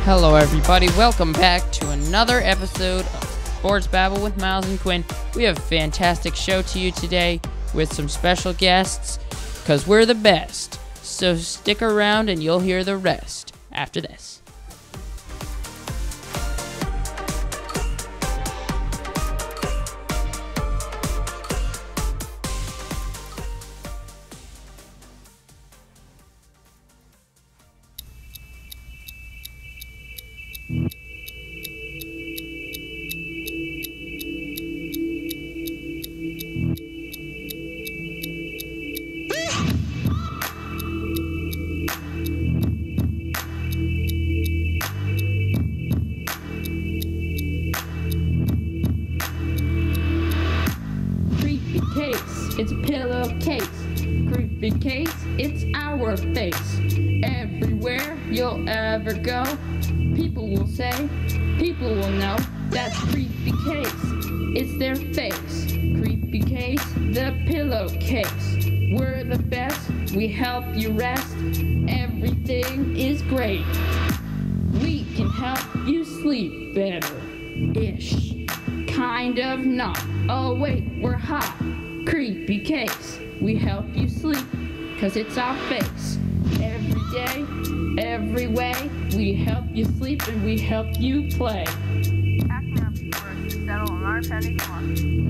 Hello everybody, welcome back to another episode of Sports Babble with Miles and Quinn. We have a fantastic show to you today with some special guests, because we're the best. So stick around and you'll hear the rest after this. It's a pillowcase, creepy case, it's our face. Everywhere you'll ever go, people will say, people will know, that's creepy case, it's their face. Creepy case, the pillowcase, we're the best, we help you rest, everything is great. We can help you sleep better-ish, kind of not, oh wait, we're hot. Creepy case, we help you sleep, cause it's our face. Every day, every way, we help you sleep and we help you play. Acting up before us to settle on our penny one.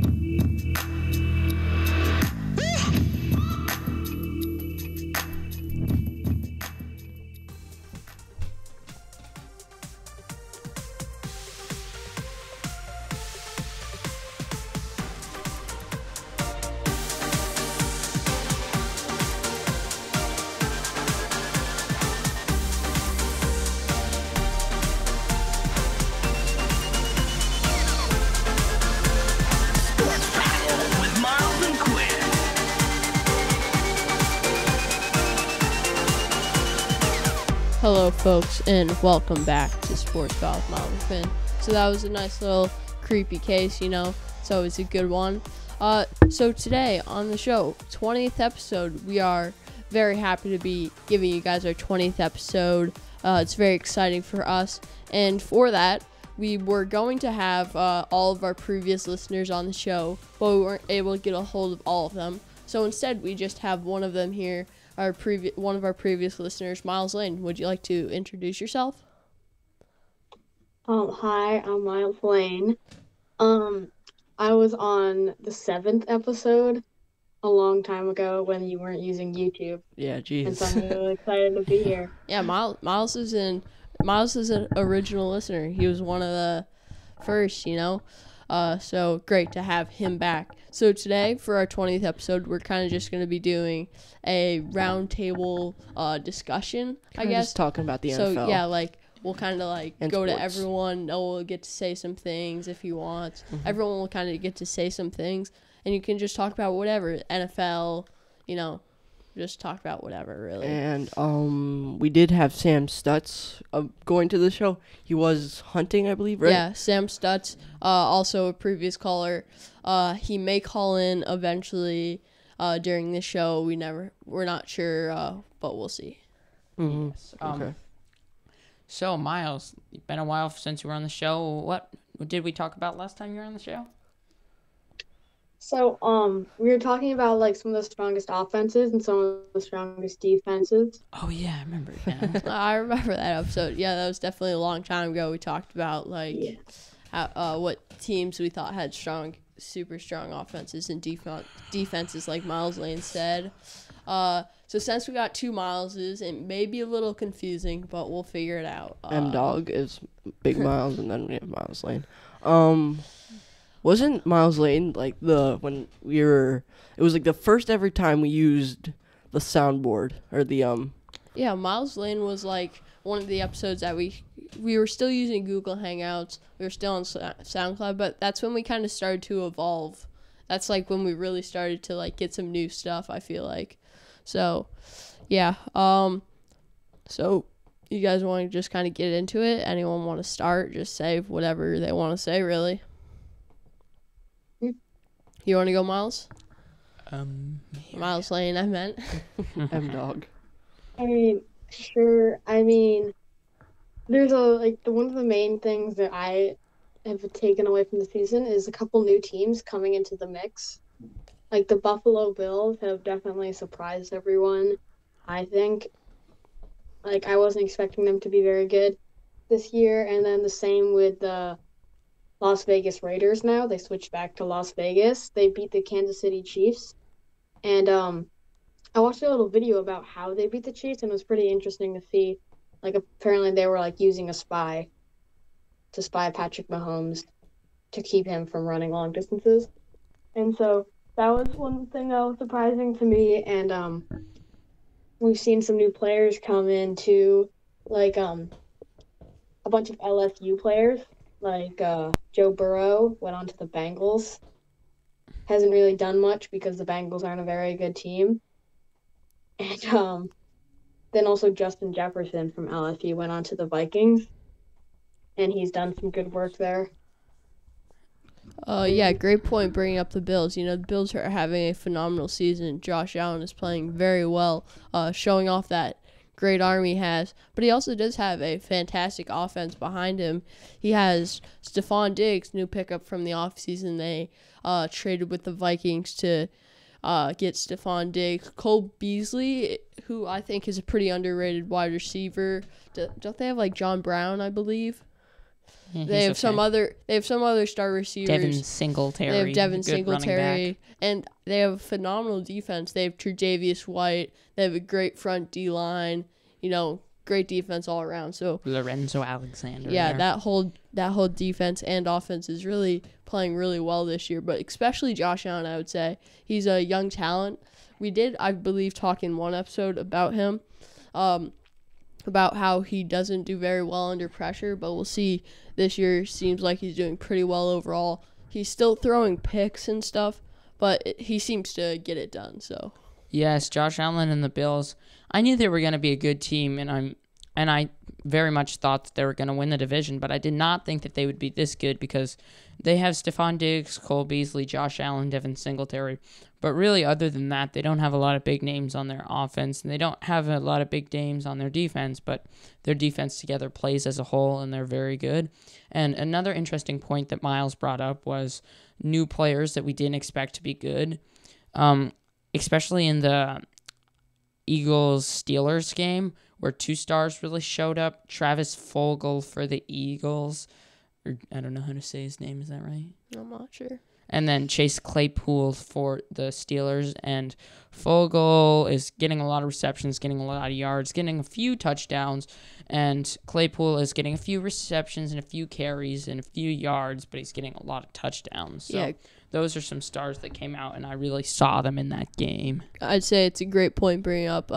Hello folks, and welcome back to Sports Babble with Miles and Quinn. So that was a nice little creepy case, it's always a good one. So today on the show, 20th episode, we are very happy to be giving you guys our 20th episode. It's very exciting for us, and for that, we were going to have all of our previous listeners on the show, but we weren't able to get a hold of all of them. So instead, we just have one of them here. One of our previous listeners, Miles Lane. Would you like to introduce yourself? Hi, I'm Miles Lane. I was on the 7th episode a long time ago when you weren't using YouTube. Yeah, jeez. And so I'm really excited to be here. Yeah, Miles is an original listener. He was one of the first, so great to have him back. So today, for our 20th episode, we're kind of just going to be doing a roundtable discussion, I guess. Just talking about the NFL. So, yeah, we'll kind of, and go sports. to everyone. Noah will get to say some things if he wants. Mm-hmm. Everyone will kind of get to say some things. And you can just talk about whatever. NFL, just talk about whatever, really. And we did have Sam Stutz going to the show. He was hunting, I believe, right? Yeah, Sam Stutz, also a previous caller. He may call in eventually during the show. We're not sure, but we'll see. Mm-hmm. Yes. Okay. So, Miles, it's been a while since you were on the show. What did we talk about last time you were on the show? So, we were talking about, some of the strongest offenses and some of the strongest defenses. Oh, yeah, I remember it now. I remember that episode. Yeah, that was definitely a long time ago. We talked about, what teams we thought had super strong offenses and defenses, like Miles Lane said. So since we got two Mileses, it may be a little confusing, but we'll figure it out. M-Dog is Big Miles, and then we have Miles Lane. Wasn't Miles Lane, it was the first ever time we used the soundboard, or the, Yeah, Miles Lane was, one of the episodes that we were still using Google Hangouts. We were still on SoundCloud, but that's when we kind of started to evolve. That's, when we really started to, get some new stuff, I feel like. So, yeah. So, you guys want to just kind of get into it? Anyone want to start? Just say whatever they want to say, really. You want to go, Miles? Miles Lane, I meant. M-Dog. Sure. There's one of the main things that I have taken away from the season is a couple new teams coming into the mix. Like the Buffalo Bills have definitely surprised everyone, I think. Like I wasn't expecting them to be very good this year, and then the same with the Las Vegas Raiders now. They switched back to Las Vegas. They beat the Kansas City Chiefs. And I watched a little video about how they beat the Chiefs, and it was pretty interesting to see. Like apparently they were like using a spy to spy Patrick Mahomes to keep him from running long distances. And so that was one thing that was surprising to me. And we've seen some new players come in too, like a bunch of LSU players, like Joe Burrow went on to the Bengals. Hasn't really done much because the Bengals aren't a very good team. And then also Justin Jefferson from LSU went on to the Vikings, and he's done some good work there. Yeah, great point bringing up the Bills. You know, the Bills are having a phenomenal season. Josh Allen is playing very well, showing off that great arm he has. But he also does have a fantastic offense behind him. He has Stephon Diggs, new pickup from the offseason. They traded with the Vikings to get Stephon Diggs. Cole Beasley, who I think is a pretty underrated wide receiver. Don't they have like John Brown, I believe? Yeah, They have some other star receivers. Devin Singletary. They have Devin good running Singletary, back. and they have a phenomenal defense. They have Tre'Davious White. They have a great front D line. You know, great defense all around. So Lorenzo Alexander. yeah, there. that whole defense and offense is really playing really well this year. But especially Josh Allen, I would say he's a young talent. We did, I believe, talk in one episode about him. About how he doesn't do very well under pressure, but we'll see this year. Seems like he's doing pretty well overall. He's still throwing picks and stuff, but he seems to get it done. So Yes, Josh Allen and the Bills. I knew they were going to be a good team, and I very much thought that they were going to win the division, but I did not think that they would be this good because they have Stephon Diggs, Cole Beasley, Josh Allen, Devin Singletary. But really, other than that, they don't have a lot of big names on their offense, and they don't have a lot of big names on their defense, but their defense together plays as a whole, and they're very good. And another interesting point that Miles brought up was new players that we didn't expect to be good, especially in the Eagles-Steelers game, where two stars really showed up. Travis Fulgham for the Eagles. Or, I don't know how to say his name. Is that right? I'm not sure. And then Chase Claypool for the Steelers. And Fulgham is getting a lot of receptions, getting a lot of yards, getting a few touchdowns. And Claypool is getting a few receptions and a few carries and a few yards, but he's getting a lot of touchdowns. So Yeah. those are some stars that came out, and I really saw them in that game. I'd say it's a great point bringing up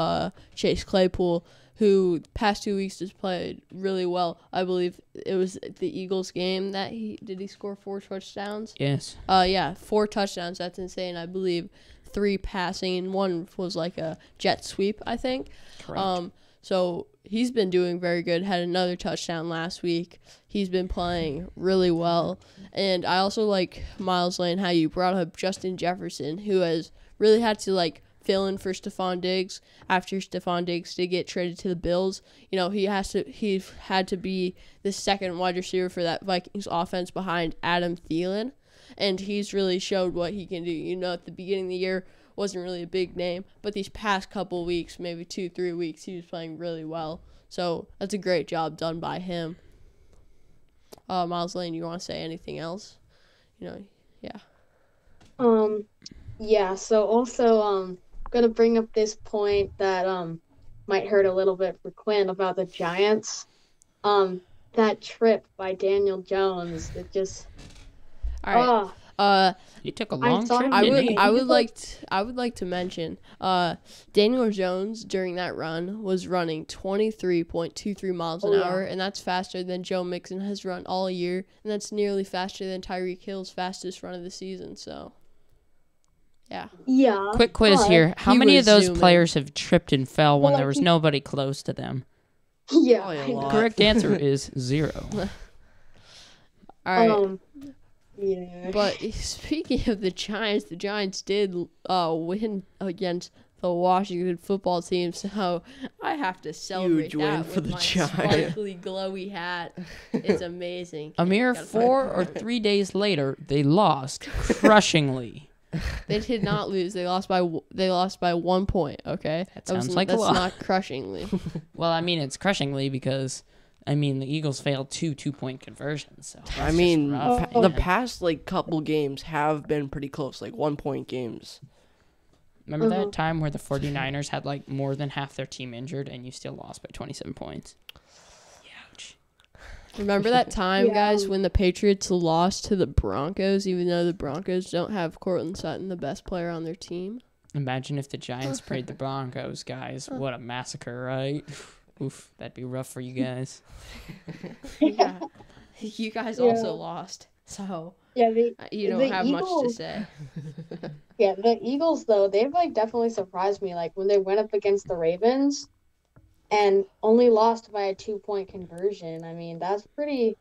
Chase Claypool, who the past 2 weeks has played really well. I believe it was the Eagles game that he score 4 touchdowns? Yes. Yeah, 4 touchdowns. That's insane. I believe 3 passing, and 1 was like a jet sweep, I think. Correct. So he's been doing very good. Had another touchdown last week. He's been playing really well. And I also like, Miles Lane, how you brought up Justin Jefferson, who has really had to fill in for Stephon Diggs after Stephon Diggs did get traded to the Bills. You know, he had to be the second wide receiver for that Vikings offense behind Adam Thielen. And he's really showed what he can do. You know, at the beginning of the year, wasn't really a big name, but these past couple weeks, maybe 2-3 weeks, he was playing really well. So that's a great job done by him. Miles Lane, you want to say anything else? Yeah. Yeah, so also gonna bring up this point that might hurt a little bit for Quinn about the Giants. That trip by Daniel Jones, it just All right. He took a long saw trip, him I didn't would he? I would like to mention Daniel Jones during that run was running 23.23 miles an hour, and that's faster than Joe Mixon has run all year, and that's nearly faster than Tyreek Hill's fastest run of the season. So, yeah. Yeah. Quick quiz but- here. How he many was of those zooming. players have tripped and fell when Well, there was nobody close to them? Yeah. Probably a I know. lot. Correct answer is 0. All right. Yeah. But speaking of the Giants did win against the Washington football team, so I have to celebrate Huge win that for with the my Giants. sparkly, glowy hat. It's amazing. A mere Gotta 4 or 3 days later, they lost crushingly. They did not lose. They lost by 1 point. Okay, That sounds like a that's lot. not crushingly. Well, I mean, it's crushingly because, I mean, the Eagles failed 2 2-point conversions. So that's I just mean, rough, the man. past like couple games have been pretty close, like 1-point games. Remember that time where the 49ers had like more than half their team injured and you still lost by 27 points? Ouch. Remember that time, Yeah. guys, when the Patriots lost to the Broncos, even though the Broncos don't have Cortland Sutton, the best player on their team? Imagine if the Giants played the Broncos, guys. What a massacre, right? Oof, that'd be rough for you guys. Yeah. You guys Yeah. also lost, so Yeah, you don't the have much to Eagles- say. Yeah, the Eagles though, they've like definitely surprised me. Like when they went up against the Ravens and only lost by a 2-point conversion. I mean, that's pretty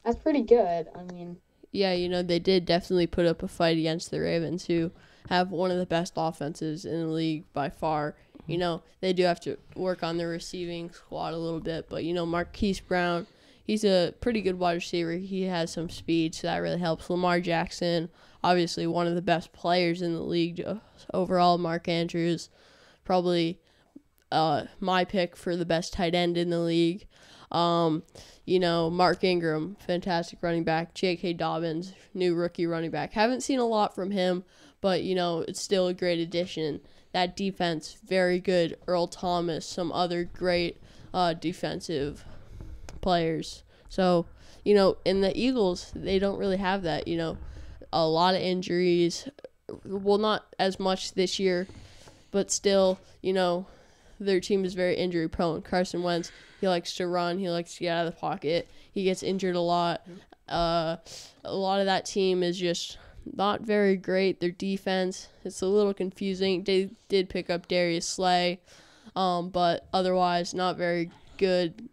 good. I mean, Yeah, they did definitely put up a fight against the Ravens, who have one of the best offenses in the league by far. They do have to work on their receiving squad a little bit, but Marquise Brown, he's a pretty good wide receiver. He has some speed, so that really helps. Lamar Jackson, obviously one of the best players in the league overall. Mark Andrews, probably my pick for the best tight end in the league. Mark Ingram, fantastic running back. J.K. Dobbins, new rookie running back. Haven't seen a lot from him, but, it's still a great addition. That defense, very good. Earl Thomas, some other great defensive players. So, in the Eagles, they don't really have that, a lot of injuries. Well, not as much this year, but still, their team is very injury prone. Carson Wentz, he likes to run. He likes to get out of the pocket. He gets injured a lot. A lot of that team is just not very great. Their defense, it's a little confusing. They did pick up Darius Slay, but otherwise not very good.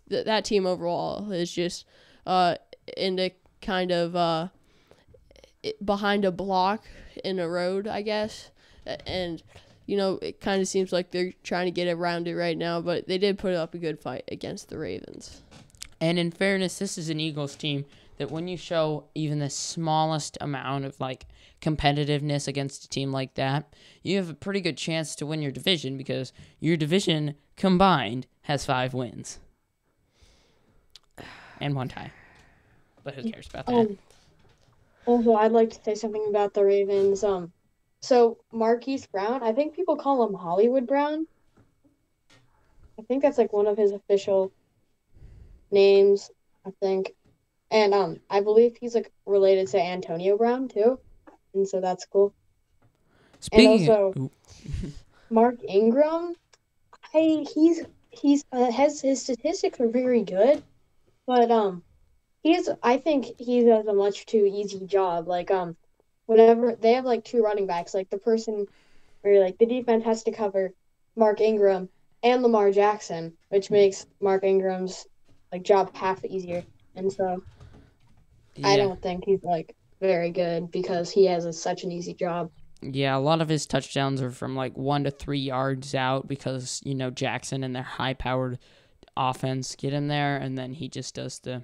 That team overall is just in a kind of behind a block in a road, I guess. And it kind of seems like they're trying to get around it right now, but they did put up a good fight against the Ravens. And in fairness, this is an Eagles team that when you show even the smallest amount of like competitiveness against a team like that, you have a pretty good chance to win your division because your division combined has 5 wins. And 1 tie. But who cares about that? Also, I'd like to say something about the Ravens. So Marquise Brown, I think people call him Hollywood Brown. I think that's like one of his official names, I think. And I believe he's like related to Antonio Brown too. And so that's cool. Speaking also- of, Mark Ingram, he's has his statistics are very good, but I think he does a much too easy job. Like whenever they have like 2 running backs, like the person or like the defense has to cover Mark Ingram and Lamar Jackson, which makes Mark Ingram's like job half easier. And so I don't think he's like very good because he has such an easy job. Yeah, a lot of his touchdowns are from like 1 to 3 yards out because, Jackson and their high-powered offense get him there, and then he just does the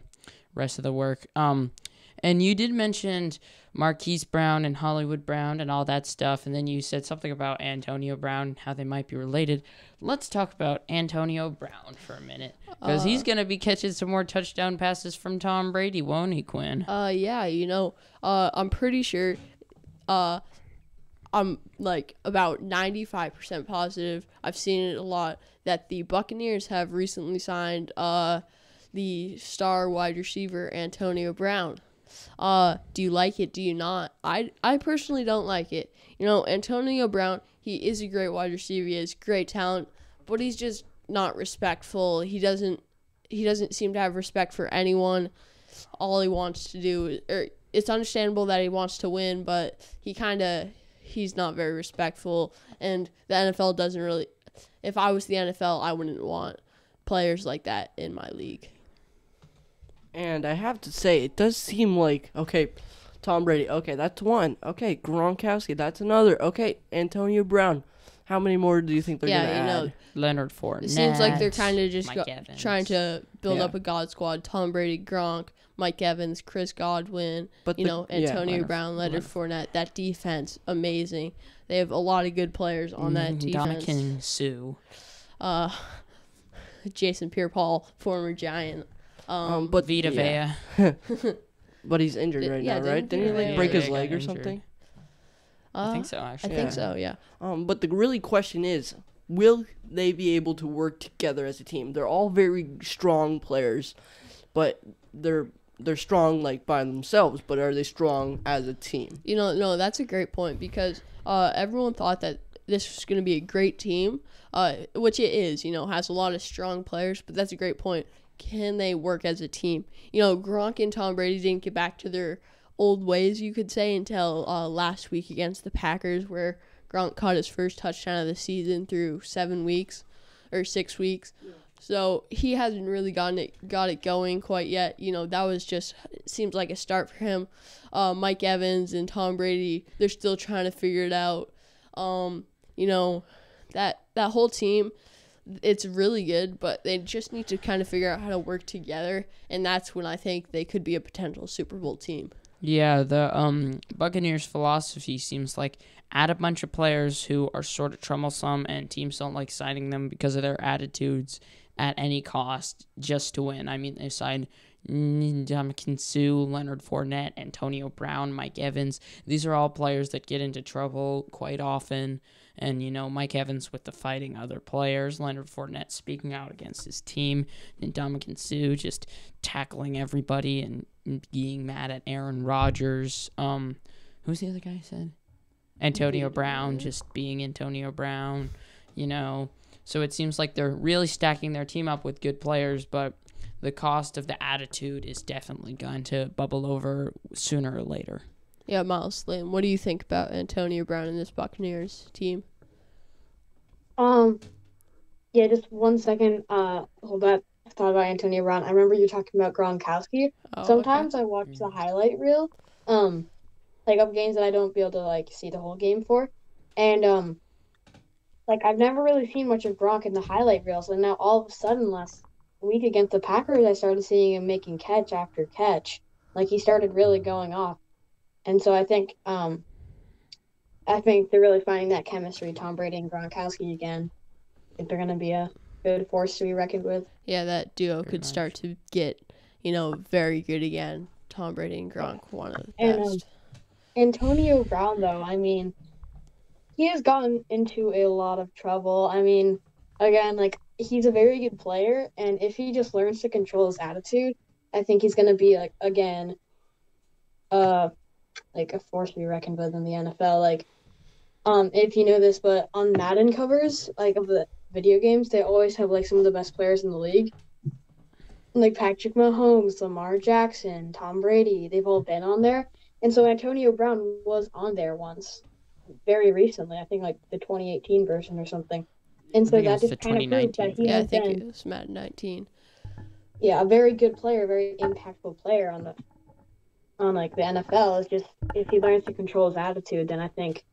rest of the work. And you did mention Marquise Brown and Hollywood Brown and all that stuff, and then you said something about Antonio Brown and how they might be related. Let's talk about Antonio Brown for a minute, because he's going to be catching some more touchdown passes from Tom Brady, won't he, Quinn? Yeah, I'm pretty sure, I'm like about 95% positive, I've seen it a lot, that the Buccaneers have recently signed the star wide receiver Antonio Brown. Do you like it? Do you not? I personally don't like it. Antonio Brown, he is a great wide receiver. He has great talent, but he's just not respectful. He doesn't seem to have respect for anyone. All he wants to do it's understandable that he wants to win, but he's not very respectful, and the NFL doesn't really. If I was the NFL, I wouldn't want players like that in my league. And I have to say, it does seem like, okay, Tom Brady, okay, that's one. Okay, Gronkowski, that's another. Okay, Antonio Brown. How many more do you think they're Yeah, gonna you know, add? Leonard Fournette. it seems like they're kind of just Mike Evans. trying to build Yeah. up a God squad. Tom Brady, Gronk, Mike Evans, Chris Godwin, But Antonio Leonard- Brown, Leonard Leonard- Fournette. That defense, amazing. They have a lot of good players on that defense. Dominican Sue. Jason Pierre-Paul, former Giant. But Vita yeah. Vea. But he's injured right now, right? Didn't he like Vea break his got leg or injured. something? I think so, I actually. think so, yeah. But the really question is, will they be able to work together as a team? They're all very strong players, but they're strong like by themselves. But are they strong as a team? No, that's a great point because everyone thought that this was going to be a great team, which it is. Has a lot of strong players, but that's a great point. Can they work as a team? Gronk and Tom Brady didn't get back to their old ways, you could say, until last week against the Packers, where Gronk caught his first touchdown of the season through 6 weeks. Yeah. So he hasn't really got it going quite yet. That was just, it seems like a start for him. Mike Evans and Tom Brady, they're still trying to figure it out. That whole team, it's really good, but they just need to kind of figure out how to work together, and that's when I think they could be a potential Super Bowl team. Yeah, the Buccaneers' philosophy seems like add a bunch of players who are sort of troublesome and teams don't like signing them because of their attitudes at any cost just to win. I mean, they signed Dominican Sue, Leonard Fournette, Antonio Brown, Mike Evans. These are all players that get into trouble quite often. And, Mike Evans with the fighting other players, Leonard Fournette speaking out against his team, and Dominican Sue just tackling everybody and being mad at Aaron Rodgers. Who's the other guy I said? Antonio Brown, just being Antonio Brown, So it seems like they're really stacking their team up with good players, but the cost of the attitude is definitely going to bubble over sooner or later. Yeah, Miles Lane, what do you think about Antonio Brown and this Buccaneers team? Yeah, just 1 second. Hold that thought about Antonio Brown. I remember you talking about Gronkowski. Oh, Sometimes I watch the highlight reel, of games that I don't be able to see the whole game for, and I've never really seen much of Gronk in the highlight reels, and now all of a sudden last week against the Packers, I started seeing him making catch after catch. He started really going off, and so I think they're really finding that chemistry, Tom Brady and Gronkowski again. I think they're going to be a good force to be reckoned with. Yeah, that duo could start to get, very good again. Tom Brady and Gronk, one of the best. Antonio Brown, though, he has gotten into a lot of trouble. Again, he's a very good player, and if he just learns to control his attitude, I think he's going to be, again, a force to be reckoned with in the NFL. If you know this, but on Madden covers, of the video games, they always have, some of the best players in the league. Patrick Mahomes, Lamar Jackson, Tom Brady, they've all been on there. And so Antonio Brown was on there once, very recently, I think, the 2018 version or something. And so that just kind of proves that he has been... I think it was Madden 19. Yeah, a very good player, very impactful player on the NFL. It's just, if he learns to control his attitude, then I think it's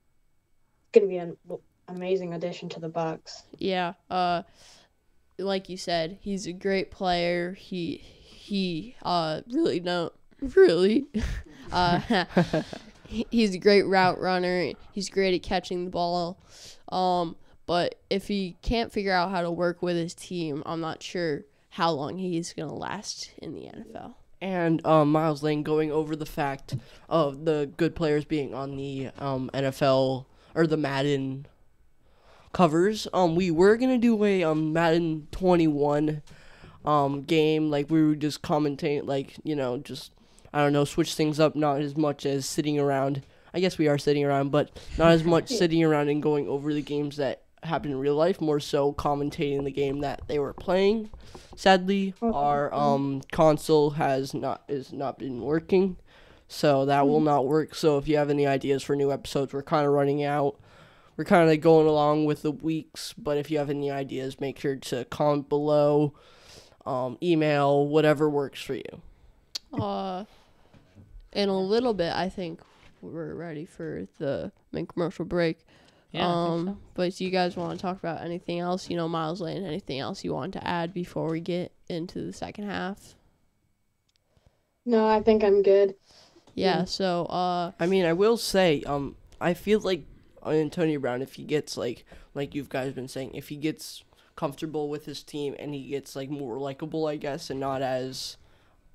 going to be an amazing addition to the Bucs. Yeah, like you said, he's a great player. He he's a great route runner. He's great at catching the ball. But if he can't figure out how to work with his team, I'm not sure how long he's going to last in the NFL. And Miles Lane going over the fact of the good players being on the NFL or the Madden covers. We were gonna do a Madden 21 game, we were just commentating, just I don't know, switch things up, not as much as sitting around. I guess we are sitting around, but not as much sitting around and going over the games that happen in real life, more so commentating the game that they were playing. Sadly, our console is not been working, so that will not work. So if you have any ideas for new episodes, we're kind of running out. We're kind of going along with the weeks, but if you have any ideas, make sure to comment below, email, whatever works for you. In a little bit, I think we're ready for the main commercial break. Yeah, I think so. But do you guys want to talk about anything else? Miles Lane, anything else you want to add before we get into the second half? No, I think I'm good. Yeah, so, I mean, I will say, I feel like Antonio Brown, if he gets, like you guys been saying, if he gets comfortable with his team and he gets, like, more likable, I guess, and not as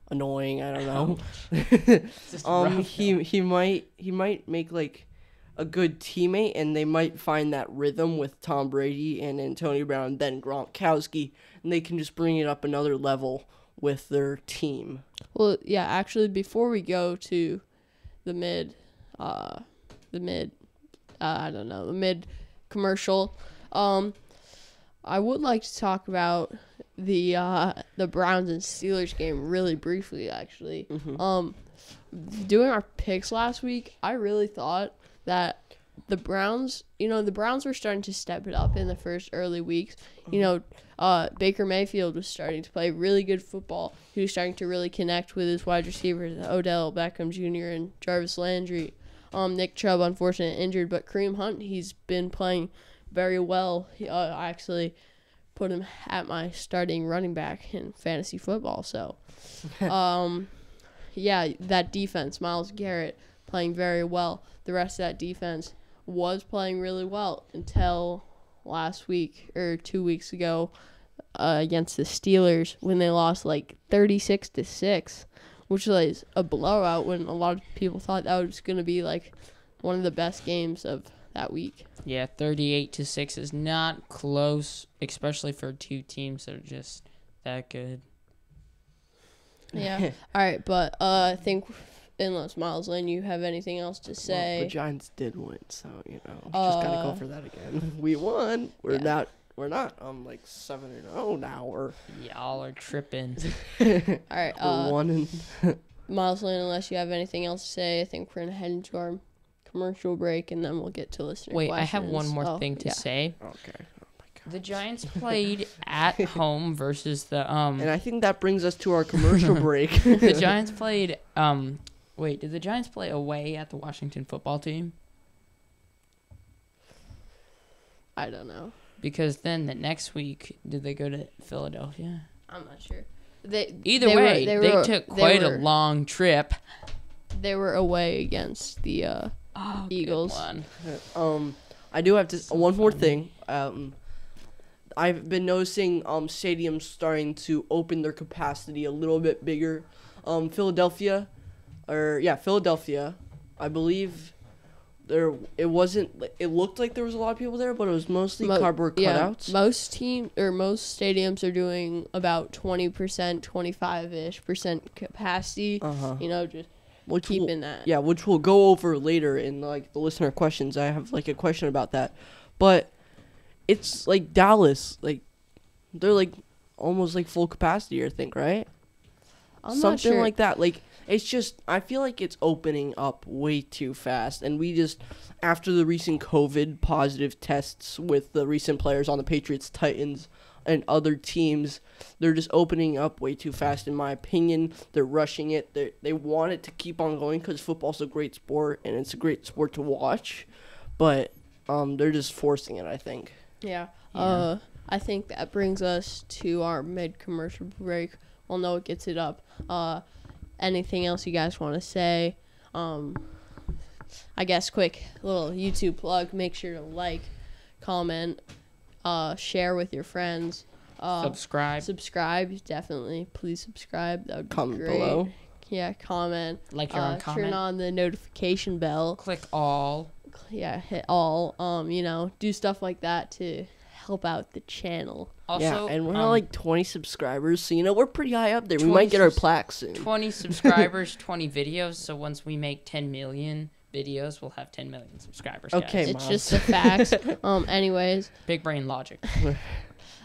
annoying, I don't know. He might make, like, a good teammate, and they might find that rhythm with Tom Brady and Antonio Brown, then Gronkowski, and they can just bring it up another level with their team. well, yeah, actually, before we go to the mid commercial, I would like to talk about the Browns and Steelers game really briefly, actually. Doing our picks last week, I really thought that the Browns were starting to step it up in the first early weeks. Baker Mayfield was starting to play really good football. He was starting to really connect with his wide receivers, Odell Beckham Jr. and Jarvis Landry. Nick Chubb, unfortunately, injured, but Kareem Hunt, he's been playing very well. I actually put him at my starting running back in fantasy football. So, yeah, that defense, Myles Garrett, playing very well. The rest of that defense was playing really well until last week or 2 weeks ago against the Steelers when they lost like 36-6, which was a blowout when a lot of people thought that was going to be like one of the best games of that week. Yeah, 38-6 is not close, especially for two teams that are just that good. Yeah. All right, but I think unless Myles Lane, you have anything else to say? Well, the Giants did win, so just gotta go for that again. We won. We're not like 7-0 now. Y'all are tripping. All right. We're 1 Myles Lane, unless you have anything else to say, I think we're gonna head into our commercial break, and then we'll get to listener Wait, questions. I have one more thing to say. Okay. Oh my God. The Giants played at home versus the And I think that brings us to our commercial break. the Giants played wait, did the Giants play away at the Washington football team? I don't know. Because then the next week, did they go to Philadelphia? I'm not sure. Either way, they took quite a long trip. They were away against the Eagles. Good one. I do have to one more thing. I've been noticing stadiums starting to open their capacity a little bit bigger. Philadelphia, I believe it looked like there was a lot of people there, but it was mostly cardboard cutouts. Most stadiums are doing about 20%, 25-ish% capacity. Just keeping that. Yeah, which we'll go over later in like the listener questions. I have like a question about that. But it's like Dallas, like they're like almost like full capacity, I think, right? I'm not sure. Something like that. Like it's just, I feel like it's opening up way too fast, and we just, after the recent COVID positive tests with the recent players on the Patriots, Titans, and other teams, they're just opening up way too fast, in my opinion. They're rushing it. They want it to keep on going because football's a great sport, and it's a great sport to watch, but they're just forcing it, I think. Yeah. I think that brings us to our mid-commercial break. Well, Noah gets it up. Anything else you guys want to say? I guess quick little YouTube plug. Make sure to like, comment, share with your friends. Subscribe, definitely. Please subscribe. That would be comment great. below. Yeah, comment. Like your own comment. Turn on the notification bell. Click all. Yeah, hit all. Do stuff like that to help out the channel. Also, yeah, and we're not like 20 subscribers, so we're pretty high up there. We might get our plaque soon. 20 subscribers, 20 videos. So once we make 10 million videos, we'll have 10 million subscribers. Guys. Okay, it's just the facts. Anyways, big brain logic.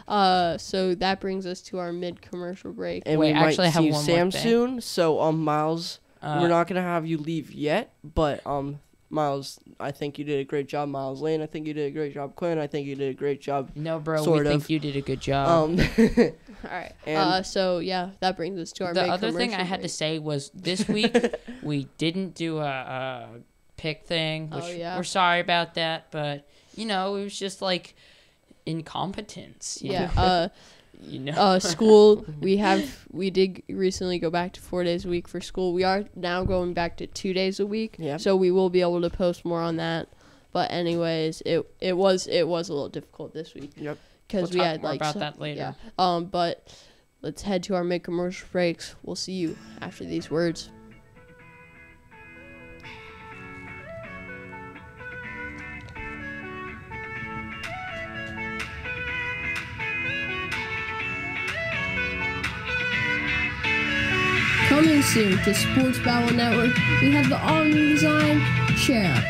So that brings us to our mid-commercial break. And Wait, we actually, might I have see one more Sam thing. soon. So, Miles, we're not gonna have you leave yet, but Miles, I think you did a great job. Miles Lane, I think you did a great job. Quinn, I think you did a great job. No, bro, sort we of. think you did a good job. All right. And so yeah, that brings us to our The mid-commercial other thing I had to break. say was this week we didn't do a pick thing, which Oh, yeah. we're sorry about that, but it was just like incompetence. you know? Yeah. School, we did recently go back to 4 days a week for school. We are now going back to 2 days a week. Yep. So we will be able to post more on that. But anyways, it was a little difficult this week. Yep. Because We'll we talk had more like about that later. Yeah. But let's head to our mid-commercial breaks. We'll see you after these words. Coming soon to Sports Battle Network, we have the all-new design, Chair Up.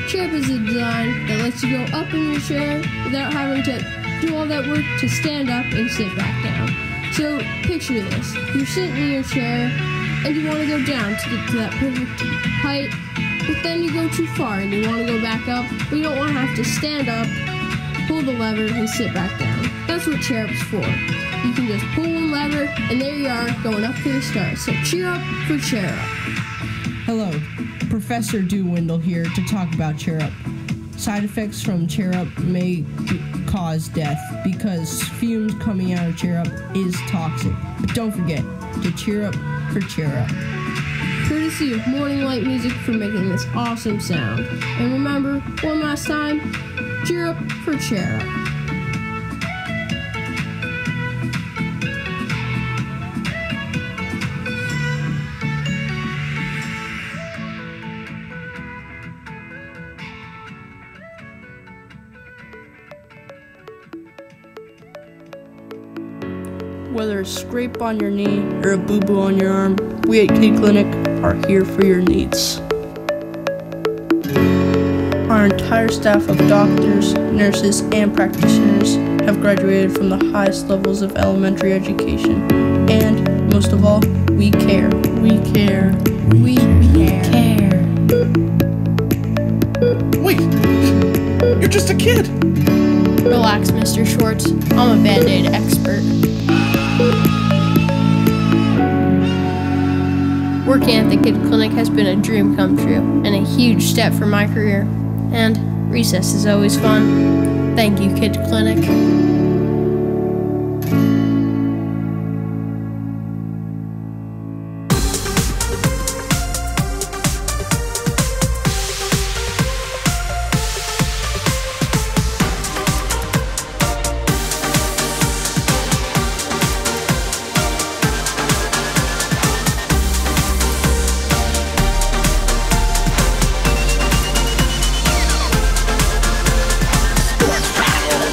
Chair Up is a design that lets you go up in your chair without having to do all that work to stand up and sit back down. So picture this. You're sitting in your chair and you want to go down to get to that perfect height, but then you go too far and you want to go back up, but you don't want to have to stand up, pull the lever, and sit back down. That's what Chair Up's for. You can just pull one lever, and there you are, going up to the stars. So cheer up for Chair Up. Hello, Professor Dewindle here to talk about Cheer Up. Side effects from Cheer Up may cause death because fumes coming out of Cheer Up is toxic. But don't forget to cheer up for Cheer Up. Courtesy of Morning Light Music for making this awesome sound. And remember, one last time, cheer up for Cheer Up. Whether a scrape on your knee or a boo-boo on your arm, we at Kid Clinic are here for your needs. Our entire staff of doctors, nurses, and practitioners have graduated from the highest levels of elementary education. And, most of all, we care. We care. We care. Wait! You're just a kid! Relax, Mr. Schwartz. I'm a Band-Aid expert. Working at the Kid Clinic has been a dream come true and a huge step for my career. And recess is always fun. Thank you, Kid Clinic.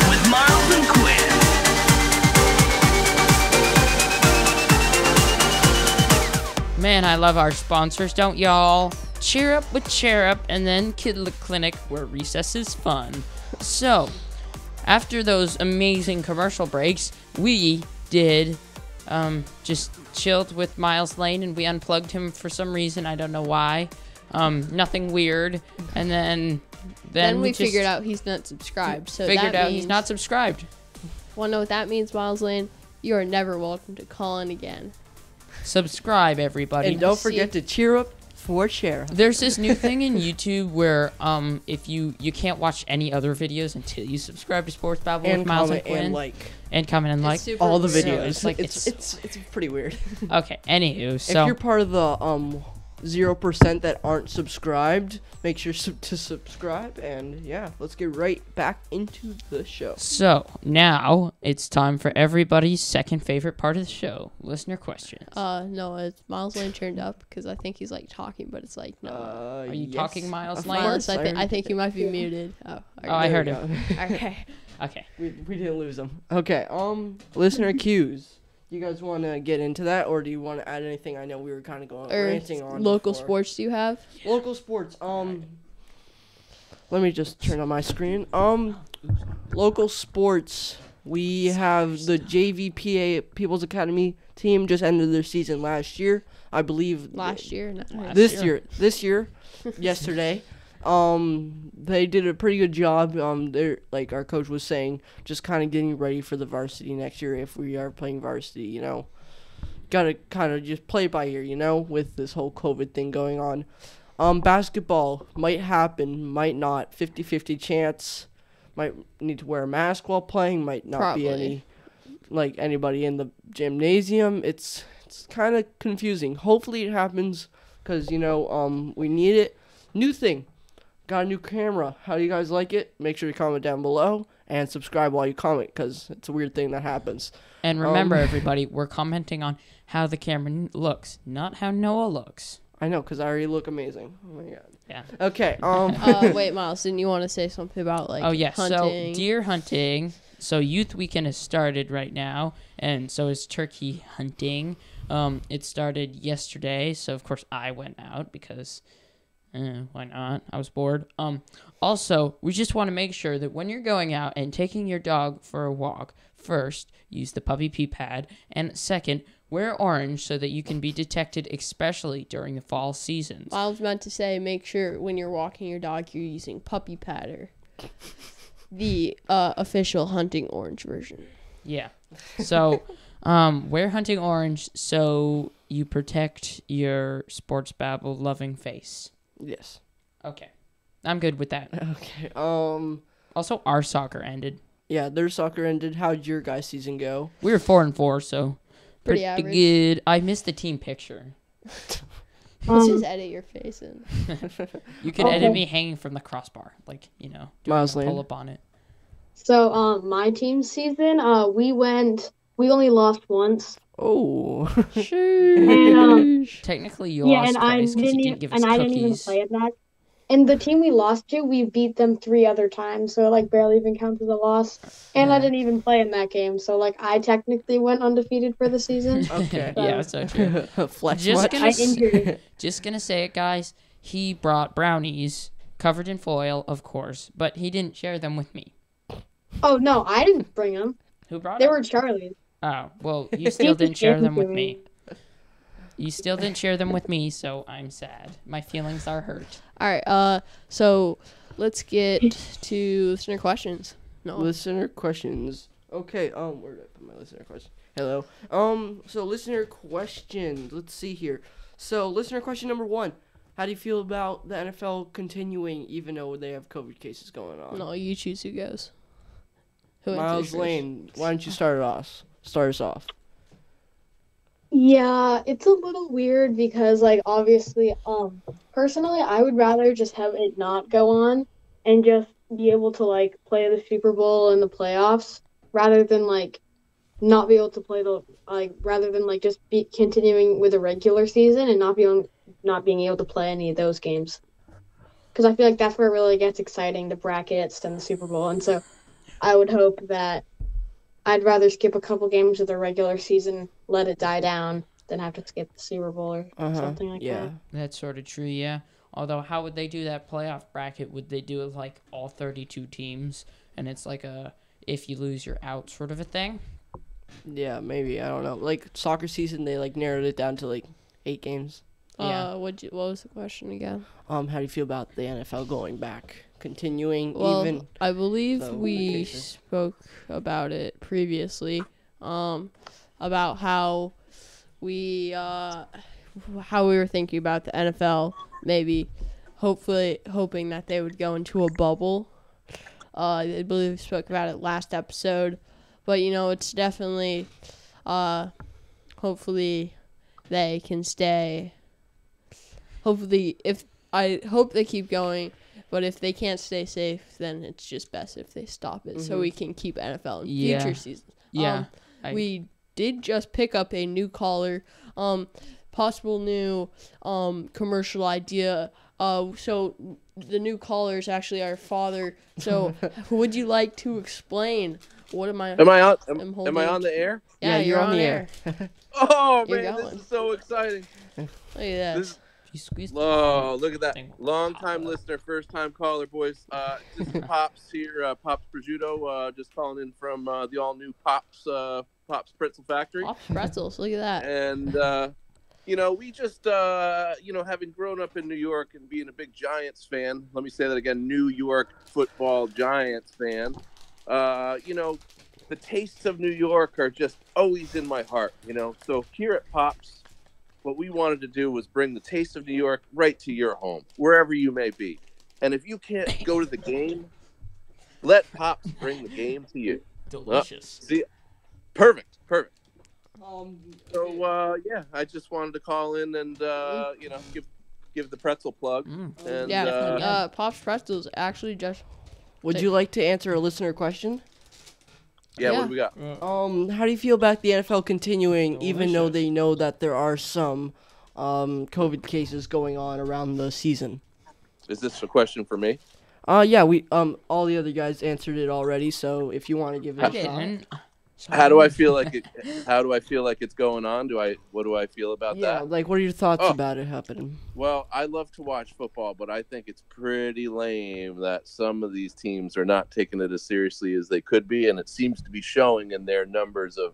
With Miles and Quinn. Man, I love our sponsors, don't y'all? Cheer up with Cheer Up and then Kid Clinic, where recess is fun. So, after those amazing commercial breaks, we did just chilled with Miles Lane and we unplugged him for some reason. I don't know why. Nothing weird. And then we just figured out he's not subscribed. So figured that out means, he's not subscribed. Want to know what that means, Miles Lane? You are never welcome to call in again. Subscribe, everybody. And don't forget to cheer up for Cheer Up. There's this new thing in YouTube where if you can't watch any other videos until you subscribe to Sports Babble And with Miles comment and Quinn. and like And comment and like. super all the weird. videos. it's like- it's pretty weird. Okay, anywho, so If you're part of the 0% that aren't subscribed, make sure to subscribe. And yeah, let's get right back into the show. So now it's time for everybody's second favorite part of the show, listener questions. No, it's Miles Lane turned up because I think he's like talking, but it's like no. Are you yes, talking, Miles of Lane? course, Miles, I heard think you might be muted. Oh, I There heard we him. go. Okay. Okay. We didn't lose them. Okay. Listener cues. You guys want to get into that, or do you want to add anything? I know we were kind of going Or ranting on local before. sports do you have? Local sports. Let me just turn on my screen. Local sports. We have the JVPA People's Academy team just ended their season last year, I believe. Last year? No. This year, yesterday. They did a pretty good job. They're like our coach was saying, just kind of getting ready for the varsity next year if we are playing varsity. You know, gotta kind of just play by ear. You know, with this whole COVID thing going on. Basketball might happen, might not. 50-50 chance. might need to wear a mask while playing. Might not be Probably. anybody in the gymnasium. It's kind of confusing. Hopefully it happens because we need it. New thing, got a new camera. How do you guys like it? Make sure you comment down below and subscribe while you comment because it's a weird thing that happens. And remember, everybody, we're commenting on how the camera looks, not how Noah looks. I know, because I already look amazing. Oh my god. Yeah. Okay. Wait, Miles, didn't you want to say something about Oh yeah. hunting? So deer hunting. So youth weekend has started right now, and so is turkey hunting. It started yesterday, so of course I went out because why not? I was bored. Also, we just want to make sure that when you're going out and taking your dog for a walk, first, use the puppy pee pad, and second, wear orange so that you can be detected, especially during the fall seasons. Miles meant to say make sure when you're walking your dog you're using puppy patter. The official hunting orange version. Yeah. So, wear hunting orange so you protect your sports babble loving face. Yes. Okay. I'm good with that. Okay. Also, our soccer ended. Yeah, their soccer ended. How'd your guys' season go? We were 4-4, so Pretty average. good. I missed the team picture. Let's just edit your face in. You could edit me hanging from the crossbar, doing Miles a Lane. pull up on it. So, my team's season, we only lost once. Oh. And, Technically, you yeah, lost and I twice because you didn't give us I didn't even cookies. play at that. And the team we lost to, we beat them 3 other times, so it barely even counts as a loss. And I didn't even play in that game, so I technically went undefeated for the season. Okay. Yeah, so true. Flex Just much? gonna I injured. Just gonna say it, guys. He brought brownies covered in foil, of course, but he didn't share them with me. Oh no, I didn't bring them. Who brought They them? were Charlie's. Oh, well, you still didn't share them with me. You still didn't share them with me, so I'm sad. My feelings are hurt. All right. So let's get to listener questions. No. Listener questions. Okay, where did I put my listener question? Hello. So listener questions. Let's see here. So listener question number 1. How do you feel about the NFL continuing even though they have COVID cases going on? No, you choose who goes. Who Miles answers first? Lane, why don't you start us off? Yeah, it's a little weird because obviously, personally, I would rather just have it not go on and just be able to play the Super Bowl and the playoffs rather than not be able to play rather than just be continuing with a regular season and not being able to play any of those games. Because I feel that's where it really gets exciting, the brackets and the Super Bowl. And so I would hope that I'd rather skip a couple games of the regular season, let it die down, than have to skip the Super Bowl or something like that. That's sort of true, yeah. Although, how would they do that playoff bracket? Would they do it all 32 teams, and it's a if you lose, you're out sort of a thing? Yeah, maybe. I don't know. Soccer season, they narrowed it down to 8 games. Yeah. What was the question again? How do you feel about the NFL going back, continuing Well, even? I believe though we the cases- spoke about it previously, about how we were thinking about the NFL, maybe hoping that they would go into a bubble. I believe we spoke about it last episode, but it's definitely, hopefully they can stay. Hopefully, I hope they keep going, but if they can't stay safe, then it's just best if they stop it so we can keep NFL in future seasons. Yeah. We did just pick up a new caller, possible new commercial idea. So the new caller is actually our father. So would you like to explain what am I? Am I on? I'm Am holding I on the air? Yeah, you're on the air. Oh You're man, going. this is so exciting! Look at that. This- If you squeeze Oh, look at that! thing will Long pop time up. listener, first time caller, boys. This is Pops here, Pops Prosciutto, just calling in from the all new Pops Pretzel Factory. Pops pretzels. Look at that. And we just having grown up in New York and being a big Giants fan. Let me say that again: New York football Giants fan. The tastes of New York are just always in my heart. So here at Pops, what we wanted to do was bring the taste of New York right to your home, wherever you may be. And if you can't go to the game, Let Pops bring the game to you. Delicious. See, perfect. Um, So yeah, I just wanted to call in and give the pretzel plug. And Yeah, Pops Pretzels actually just. would you like to answer a listener question? yeah, what yeah. do we got? How do you feel about the NFL continuing, even though Delicious. they know that there are some COVID cases going on around the season? Is this a question for me? Yeah, we all the other guys answered it already. So if you want to give it I a shot. didn't. How do I feel like it? How do I feel like it's going on? What do I feel about Yeah, that? like what are your thoughts Oh. about it happening? Well, I love to watch football, but I think it's pretty lame that some of these teams are not taking it as seriously as they could be, and it seems to be showing in their numbers of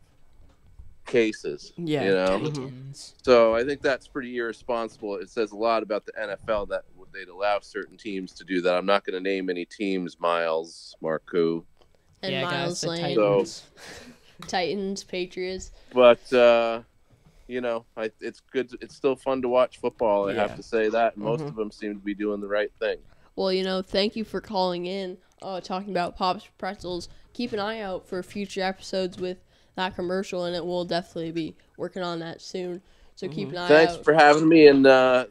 cases. Yeah. You know? Titans. So I think that's pretty irresponsible. It says a lot about the NFL that they'd allow certain teams to do that. I'm not going to name any teams, Miles, Marku, And Yeah, guys, Miles the Lane, Titans. Titans, Patriots. but it's good. It's still fun to watch football. I Yeah. have to say that. And most of them seem to be doing the right thing. Well, thank you for calling in, talking about Pops Pretzels. Keep an eye out for future episodes with that commercial, and it will definitely be working on that soon. So keep an eye Thanks out. for having me, and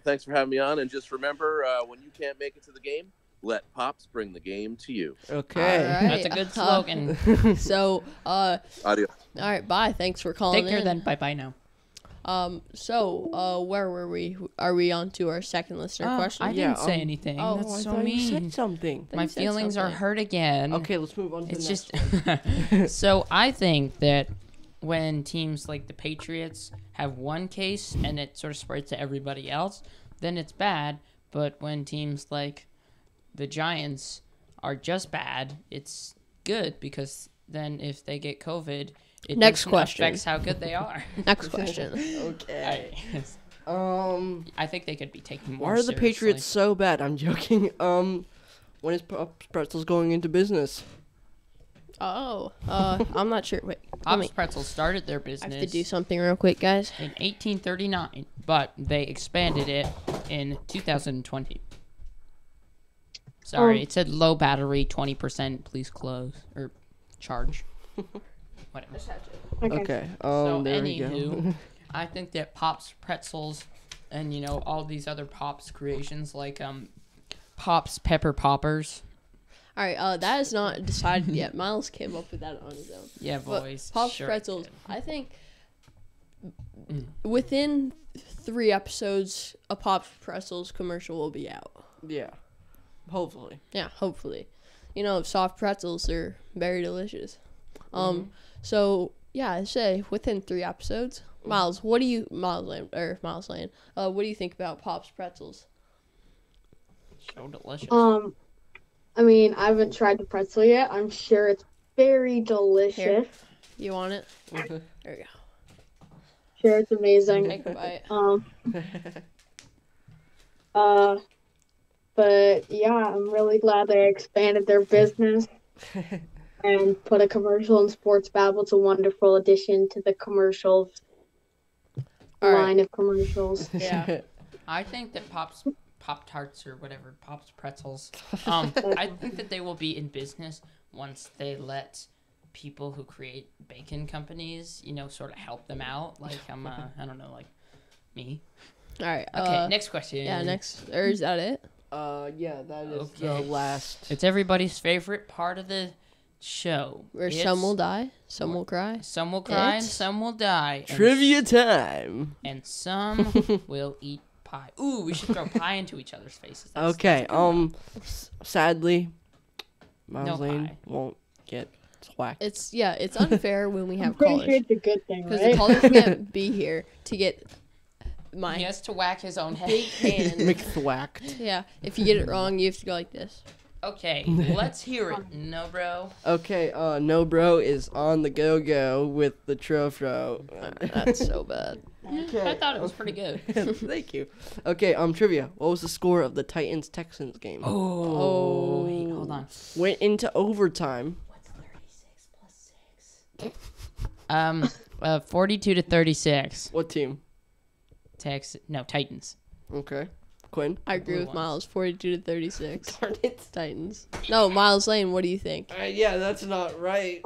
thanks for having me on. And just remember, when you can't make it to the game, let Pops bring the game to you. Okay. All right. That's a good slogan. So, all Adios. right, bye. Thanks for calling Take care in. then. Bye now. Where were we? Are we on to our second listener question? I Yeah, didn't say anything. Oh, That's I so thought you mean. said something. My you said feelings are something. hurt again. Okay, let's move on to It's the next just one. so I think that when teams like the Patriots have one case and it sort of spreads to everybody else, then it's bad. But when teams like the Giants are just bad, it's good because then if they get COVID, it Next doesn't question. affects how good they are. Next question. Okay. I think they could be taken more Why are the seriously. Patriots so bad? I'm joking. When is Pops Pretzels going into business? I'm not sure. Wait, let Pops me. Pretzels started their I business have to do something real quick, guys. in 1839, but they expanded it in 2020. Sorry, it said low battery, 20%. Please close or charge. Whatever. Okay. So There we go. anywho, I think that Pops Pretzels and all these other Pops creations like Pops Pepper Poppers. All right, that is not decided yet. Miles came up with that on his own. Yeah, But boys. Pops sure. Pretzels, I think within 3 episodes, a Pops Pretzels commercial will be out. Yeah. Hopefully. Yeah, hopefully. Soft pretzels are very delicious. So yeah, I say within 3 episodes. Miles, what do you Miles Lane? What do you think about Pops Pretzels? So delicious. I mean, I haven't tried the pretzel yet. I'm sure it's very delicious. Here. You want it? Okay. There you go. Sure, it's amazing. Take a bite. But yeah, I'm really glad they expanded their business and put a commercial in Sports Babble. It's a wonderful addition to the commercials All line right. of commercials. Yeah. I think that Pop-Tarts or whatever, Pops Pretzels, I think that they will be in business once they let people who create bacon companies, sort of help them out. Like, I don't know, like me. All right. Okay, next question. Yeah, next. Or is that it? Yeah, that is the Okay. last. It's everybody's favorite part of the show. Where It's- some will die, some will cry. Some will cry and It's- some will die. Trivia time. And some will eat pie. Ooh, we should throw pie into each other's faces. That's- Okay. Sadly, No Miles Lane pie. won't get whacked. It's unfair when we I'm have pretty callers sure it's a good thing, because right? the callers can't be here to get my He has to whack his own head. big hand. McThwacked. Yeah, if you get it wrong, you have to go like this. Okay, let's hear it. No, bro. Okay. No bro is on the go with the trofro. That's so bad. I thought it was pretty good. Thank you. Okay. Trivia. What was the score of the Titans Texans game? Oh, wait, hold on. Went into overtime. 42 to 36. What team? Titans. Okay. Quinn? I agree with ones. Miles. 42-36. Darn it. Titans. No, Miles Lane. What do you think? Yeah, that's not right.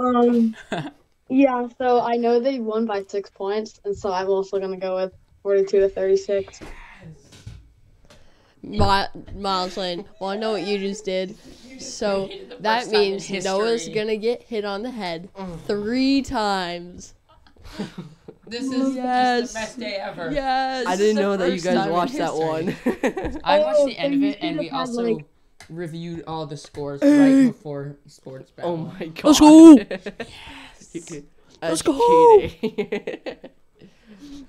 Yeah, so I know they won by 6 points, and so I'm also gonna go with 42-36. Miles Lane. Well, I know what you just did. So that means Noah's gonna get hit on the head 3 times. This is Yes. the best day ever. Yes. I didn't know that you first guys time in watched that history. one. I watched Oh, the end so of you it, and should we have had, also like- reviewed all the scores right before Sports Battle. Oh my god. Let's go. Let's go.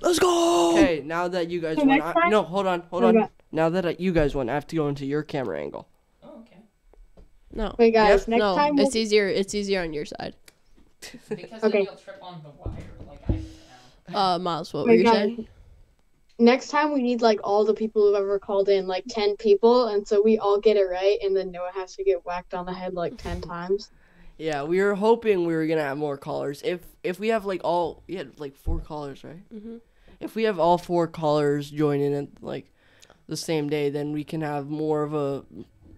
Let's go. Okay, now that you guys So won, next time- no, hold on. Okay. Now that you guys won, I have to go into your camera angle. Oh, okay. No. Wait, guys, Yep. next No, time it's easier. It's easier on your side. Because Okay. then you'll trip on the wire like I did now. Miles, what were Wait, you guys, saying? next time we need like all the people who've ever called in, like 10 people, and so we all get it right, and then Noah has to get whacked on the head like 10 times. Yeah, we were hoping we were gonna have more callers. If we have we had like 4 callers, right? Mhm. If we have all 4 callers join in at like the same day, then we can have more of a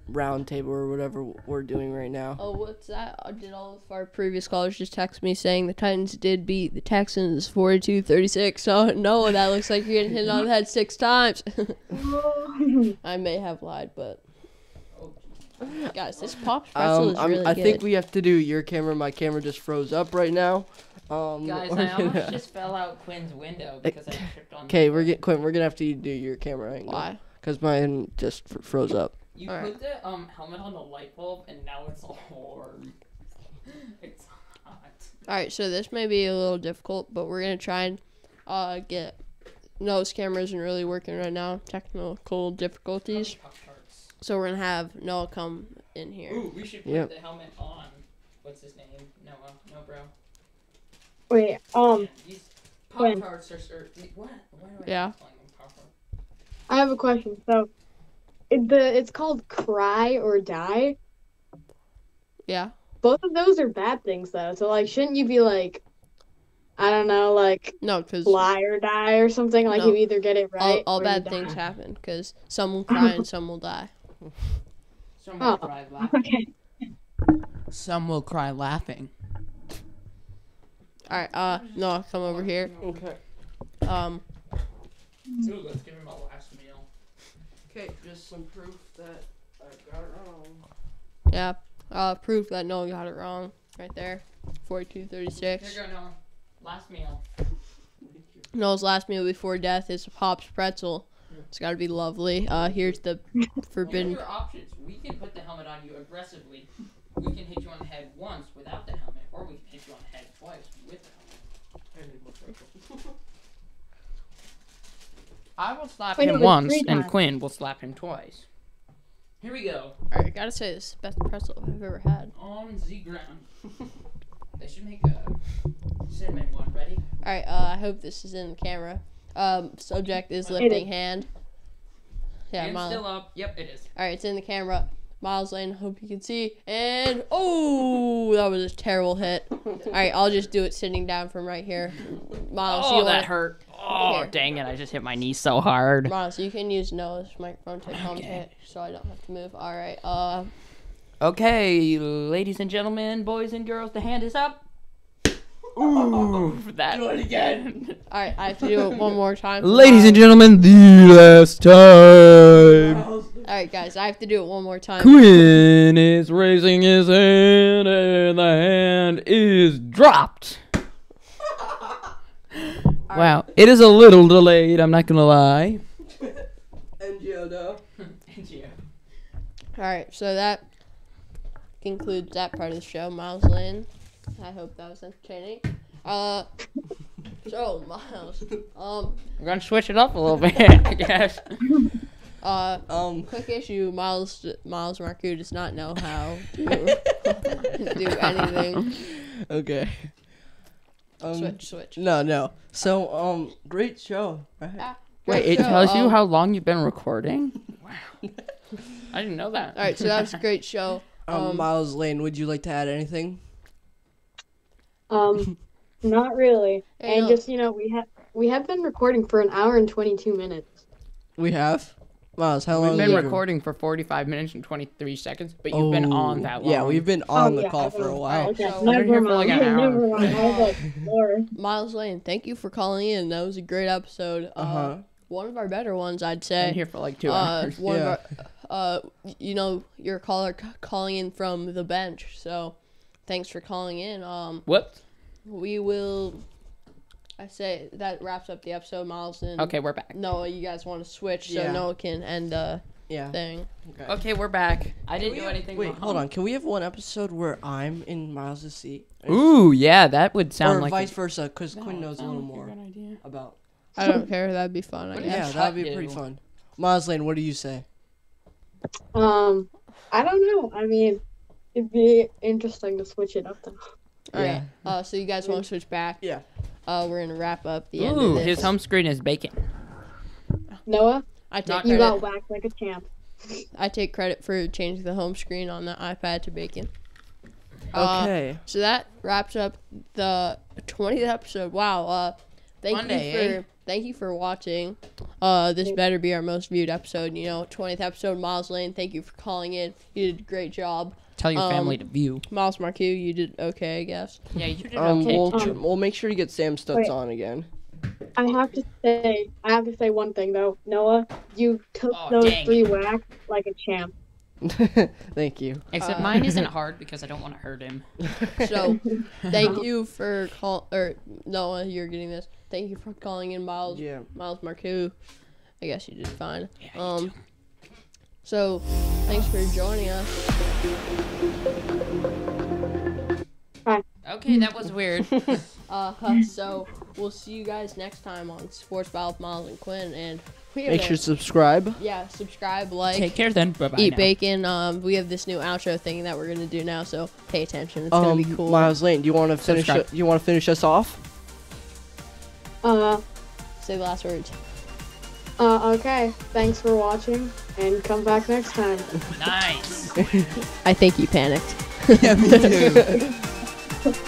round table or whatever we're doing right now. Oh, what's that? Did all of our previous callers just text me saying the Titans did beat the Texans 42-36? So, no, that looks like you're getting hit on the head 6 times. I may have lied, but... Guys, this Pops pretzel is really I good. think we have to do your camera. My camera just froze up right now. Guys, I almost just fell out Quinn's window because I tripped on. Okay, Quinn, we're gonna have to do your camera angle. Why? Because mine just froze up. You Alright. put the helmet on the light bulb, and now it's all warm. It's hot. Alright, so this may be a little difficult, but we're going to try and get... Noah's camera isn't really working right now. Technical difficulties. Pop-Tarts. So we're going to have Noah come in here. Ooh, we should put Yep. the helmet on. What's his name? Noah. No, bro. Wait, These Quinn. Pop-Tarts are... What? Why do I Yeah. keep calling them Pop-Tarts? I have a question. So, it's called cry or die. Yeah. Both of those are bad things, though. So, like, shouldn't you be like, I don't know, like No, because fly or die or something? Like, No. you either get it right all or bad you things die. happen, because some will cry and some will die. Some Oh, will cry laughing. Okay. Some will cry laughing. Alright, Noah, come over here. Okay. Um, Ooh, let's give him a last meal. Okay, just some proof that I got it wrong. yeah, proof that Noah got it wrong. Right there. 42-36. Here you go, Noah. Last meal. Noah's last meal before death is a Pops pretzel. It's got to be lovely. Here's the Here's forbidden. your options. We can put the helmet on you aggressively. We can hit you on the head once without the helmet, or we can hit you on the head twice with the helmet. I will slap Wait, no, him but once, 3 and times. Quinn will slap him twice. Here we go. Alright, I gotta say, this is the best pretzel I've ever had. On the ground. They should make a cinnamon one. Ready? Alright, I hope this is in the camera. Subject is lifting hand. Yeah, and Miles. still up. Yep, it is. Alright, it's in the camera. Miles Lane, hope you can see. And, oh, that was a terrible hit. Alright, I'll just do it sitting down from right here. Miles, Oh, you that wanna- hurt. Oh, Here. dang it. I just hit my knee so hard. Miles, you can use Noah's microphone to commentate so I don't have to move. Alright, Okay, ladies and gentlemen, boys and girls, the hand is up. Ooh, that. Do it again. alright, I have to do it one more time. Ladies and gentlemen, the last time. Alright, guys, I have to do it one more time. Quinn is raising his hand, and the hand is dropped. Wow, it is a little delayed, I'm not gonna lie. NGO. Alright, so that concludes that part of the show. Miles Lane, I hope that was entertaining. So, Miles, We're gonna switch it up a little bit, I guess. quick issue, Miles Marcoux does not know how to do anything. Okay. Switch. No. So, great show. Right? Wait, it tells you how long you've been recording? Wow. I didn't know that. Alright, so that was a great show. Miles Lane, would you like to add anything? Not really. Hey, And no. just, we have been recording for an hour and 22 minutes. We have. Miles, how long We've have been you recording for 45 minutes and 23 seconds, but you've been on that long. Yeah, we've been on the yeah, call I for a know. while. Okay, So we've been here never for like mind. an hour. Never mind. I was like, Lord. Miles Lane, thank you for calling in. That was a great episode. One of our better ones, I'd say. Been here for like 2 hours. One Yeah. of our, your caller calling in from the bench. So, thanks for calling in. Whoops. We will. I say that wraps up the episode, Miles. And Okay, we're back. Noah, you guys want to switch so Yeah. Noah can end the Yeah. thing. Okay, we're back. I didn't do anything Wait, wrong. hold on. Can we have one episode where I'm in Miles' seat? Ooh, yeah, that would sound Or like vice versa, because Quinn knows a little more Good idea. about. I don't care. That'd be fun. I What guess. is Yeah, Cut that'd be do. pretty fun. Miles Lane, what do you say? I don't know. I mean, it'd be interesting to switch it up though. All Yeah. right. So you guys want to switch back? Yeah. We're gonna wrap up the end Ooh, of this. his home screen is bacon. Noah, I take Not you credit. got whacked like a champ. I take credit for changing the home screen on the iPad to bacon. Okay. So that wraps up the 20th episode. Wow. Thank you for watching. This better be our most viewed episode. 20th episode. Miles Lane, thank you for calling in. You did a great job. Tell your family to view. Miles Marcoux, you did okay, I guess. Yeah, you did okay. We'll make sure to get Sam Stutz Wait. on again. I have to say one thing though. Noah, you took Oh, those dang 3 whacks like a champ. Thank you. Except mine isn't hard because I don't want to hurt him. So, thank you for Noah, you're getting this. Thank you for calling in, Miles. Yeah. Miles Marcoux. I guess you did fine. Yeah, you So, thanks for joining us. Okay, that was weird. So we'll see you guys next time on Sports Battle with Miles and Quinn, and Make sure to subscribe. subscribe, like, Take care then. Bye-bye eat now. bacon. We have this new outro thing that we're gonna do now, so pay attention. It's gonna be cool. Miles Lane, do you want to finish? Subscribe. You want to finish us off? Say the last words. Okay. Thanks for watching, and come back next time. Nice. I think you panicked. Yeah, me too.